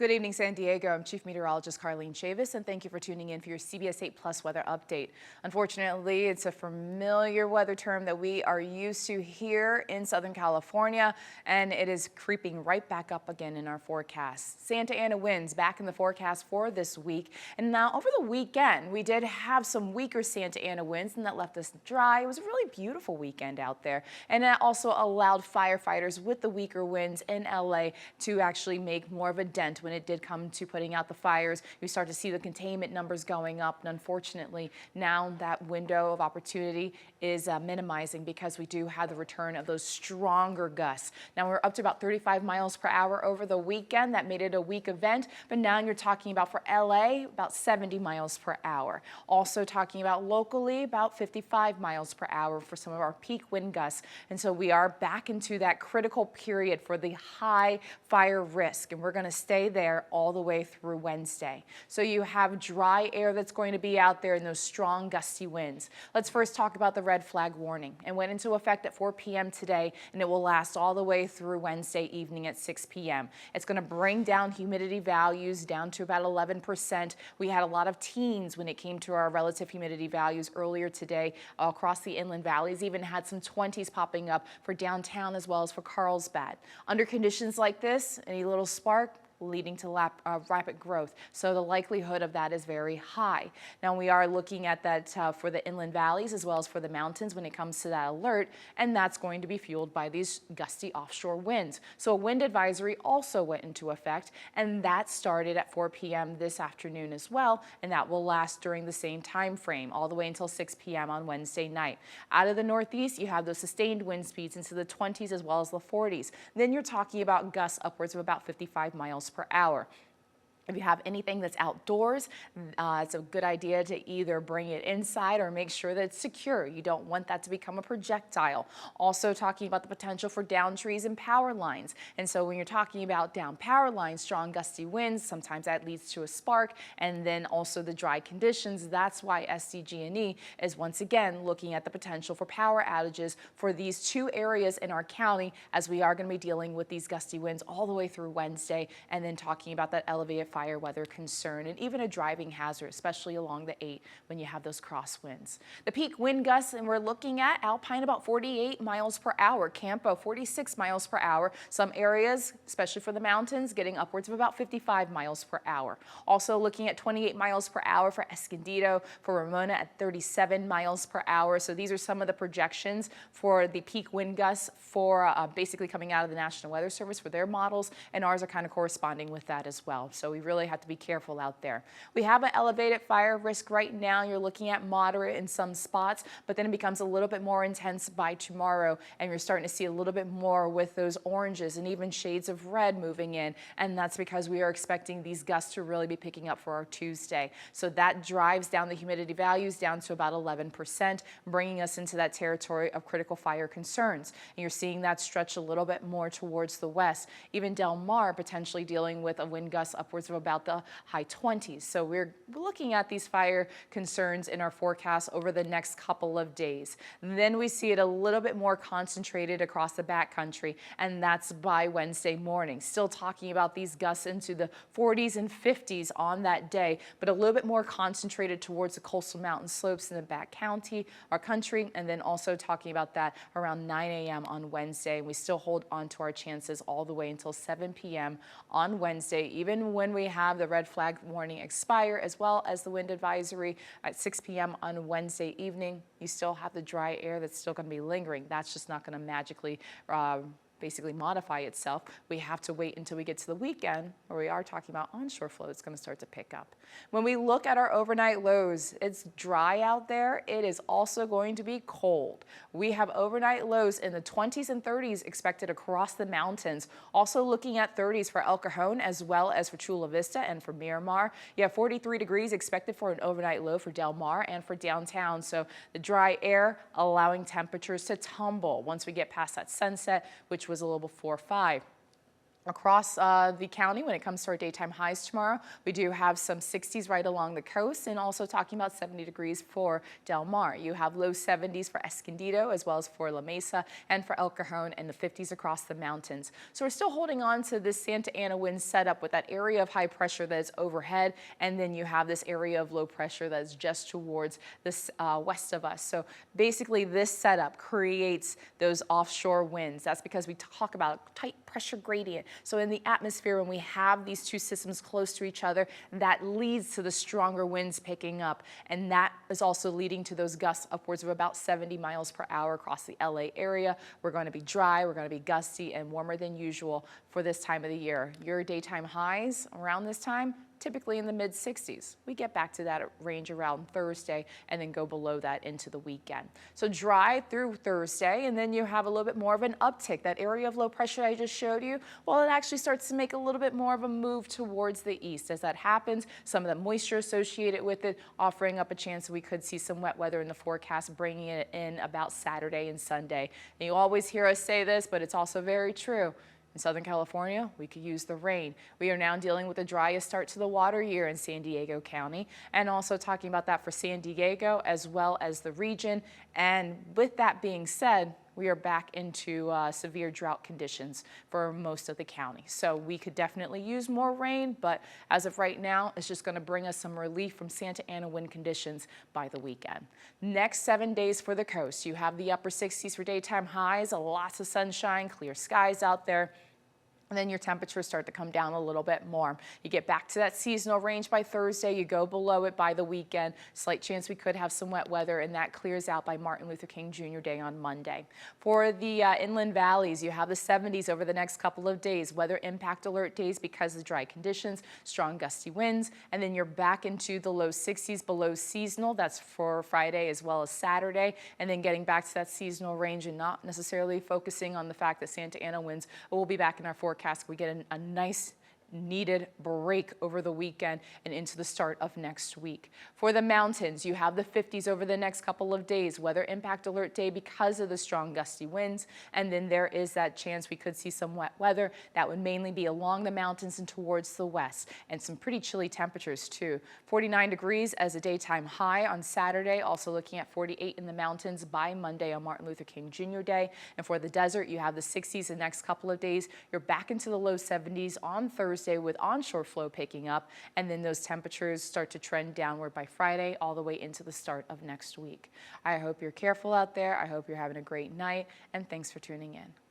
Good evening, San Diego. I'm Chief Meteorologist Carlene Chavis, and thank you for tuning in for your CBS 8 Plus weather update. Unfortunately, it's a familiar weather term that we are used to here in Southern California, and it is creeping right back up again in our forecast. Santa Ana winds back in the forecast for this week, and now over the weekend, we did have some weaker Santa Ana winds, and that left us dry. It was a really beautiful weekend out there, and that also allowed firefighters with the weaker winds in LA to actually make more of a dent when it did come to putting out the fires. You start to see the containment numbers going up, and unfortunately now that window of opportunity is minimizing because we do have the return of those stronger gusts. Now we're up to about 35 miles per hour over the weekend. That made it a weak event, but now you're talking about for LA about 70 miles per hour. Also talking about locally about 55 miles per hour for some of our peak wind gusts, and so we are back into that critical period for the high fire risk, and we're going to stay there all the way through Wednesday. So you have dry air that's going to be out there and those strong gusty winds. Let's first talk about the red flag warning. It went into effect at 4 p.m. today, and it will last all the way through Wednesday evening at 6 p.m. It's going to bring down humidity values down to about 11%. We had a lot of teens when it came to our relative humidity values earlier today across the inland valleys, even had some 20s popping up for downtown as well as for Carlsbad. Under conditions like this, any little spark leading to rapid growth. So the likelihood of that is very high. Now we are looking at that for the inland valleys as well as for the mountains when it comes to that alert, and that's going to be fueled by these gusty offshore winds. So a wind advisory also went into effect, and that started at 4 p.m. this afternoon as well, and that will last during the same time frame all the way until 6 p.m. on Wednesday night. Out of the northeast, you have those sustained wind speeds into the 20s as well as the 40s. Then you're talking about gusts upwards of about 55 miles per hour. If you have anything that's outdoors, it's a good idea to either bring it inside or make sure that it's secure. You don't want that to become a projectile. Also talking about the potential for down trees and power lines. And so when you're talking about down power lines, strong gusty winds, sometimes that leads to a spark, and then also the dry conditions. That's why SDG&E is once again looking at the potential for power outages for these two areas in our county, as we are going to be dealing with these gusty winds all the way through Wednesday, and then talking about that elevated fire weather concern and even a driving hazard, especially along the 8 when you have those crosswinds. The peak wind gusts, and we're looking at Alpine about 48 miles per hour, Campo 46 miles per hour. Some areas, especially for the mountains, getting upwards of about 55 miles per hour. Also looking at 28 miles per hour for Escondido, for Ramona at 37 miles per hour. So these are some of the projections for the peak wind gusts for basically coming out of the National Weather Service for their models, and ours are kind of corresponding with that as well. So we really have to be careful out there. We have an elevated fire risk right now. You're looking at moderate in some spots, but then it becomes a little bit more intense by tomorrow, and you're starting to see a little bit more with those oranges and even shades of red moving in, and that's because we are expecting these gusts to really be picking up for our Tuesday. So that drives down the humidity values down to about 11%, bringing us into that territory of critical fire concerns. And you're seeing that stretch a little bit more towards the west. Even Del Mar potentially dealing with a wind gust upwards of about the high 20s. So we're looking at these fire concerns in our forecast over the next couple of days. Then we see it a little bit more concentrated across the backcountry, and that's by Wednesday morning. Still talking about these gusts into the 40s and 50s on that day, but a little bit more concentrated towards the coastal mountain slopes in the back county, our country, and then also talking about that around 9 a.m. on Wednesday. We still hold on to our chances all the way until 7 p.m. on Wednesday, even when we have the red flag warning expire, as well as the wind advisory at 6 p.m. on Wednesday evening. You still have the dry air that's still going to be lingering. That's just not going to magically basically modify itself. We have to wait until we get to the weekend, where we are talking about onshore flow that's going to start to pick up. When we look at our overnight lows, it's dry out there. It is also going to be cold. We have overnight lows in the 20s and 30s expected across the mountains. Also looking at 30s for El Cajon as well as for Chula Vista and for Miramar. You have 43 degrees expected for an overnight low for Del Mar and for downtown. So the dry air allowing temperatures to tumble once we get past that sunset, which was a little before 5. Across the county, when it comes to our daytime highs tomorrow, we do have some 60s right along the coast, and also talking about 70 degrees for Del Mar. You have low 70s for Escondido, as well as for La Mesa and for El Cajon, and the 50s across the mountains. So we're still holding on to this Santa Ana wind setup with that area of high pressure that is overhead, and then you have this area of low pressure that is just towards this west of us. So basically this setup creates those offshore winds. That's because we talk about tight pressure gradient. So in the atmosphere, when we have these two systems close to each other, that leads to the stronger winds picking up. And that is also leading to those gusts upwards of about 70 miles per hour across the LA area. We're going to be dry, we're going to be gusty and warmer than usual for this time of the year. Your daytime highs around this time, typically in the mid 60s. We get back to that range around Thursday and then go below that into the weekend. So dry through Thursday, and then you have a little bit more of an uptick. That area of low pressure I just showed you, well, it actually starts to make a little bit more of a move towards the east. As that happens, some of the moisture associated with it offering up a chance that we could see some wet weather in the forecast, bringing it in about Saturday and Sunday. And you always hear us say this, but it's also very true. In Southern California, we could use the rain. We are now dealing with the driest start to the water year in San Diego County, and also talking about that for San Diego as well as the region. And with that being said, we are back into severe drought conditions for most of the county. So we could definitely use more rain, but as of right now, it's just going to bring us some relief from Santa Ana wind conditions by the weekend. Next 7 days for the coast, you have the upper 60s for daytime highs, lots of sunshine, clear skies out there. And then your temperatures start to come down a little bit more. You get back to that seasonal range by Thursday. You go below it by the weekend. Slight chance we could have some wet weather, and that clears out by Martin Luther King Jr. Day on Monday. For the inland valleys, you have the 70s over the next couple of days. Weather impact alert days because of dry conditions, strong gusty winds, and then you're back into the low 60s below seasonal. That's for Friday as well as Saturday, and then getting back to that seasonal range and not necessarily focusing on the fact that Santa Ana winds will be back in our forecast. We get a nice needed break over the weekend and into the start of next week. For the mountains, you have the 50s over the next couple of days, weather impact alert day because of the strong gusty winds, and then there is that chance we could see some wet weather. That would mainly be along the mountains and towards the west, and some pretty chilly temperatures too. 49 degrees as a daytime high on Saturday, also looking at 48 in the mountains by Monday on Martin Luther King Jr. Day. And for the desert, you have the 60s the next couple of days. You're back into the low 70s on Thursday with onshore flow picking up, and then those temperatures start to trend downward by Friday all the way into the start of next week. I hope you're careful out there. I hope you're having a great night, and thanks for tuning in.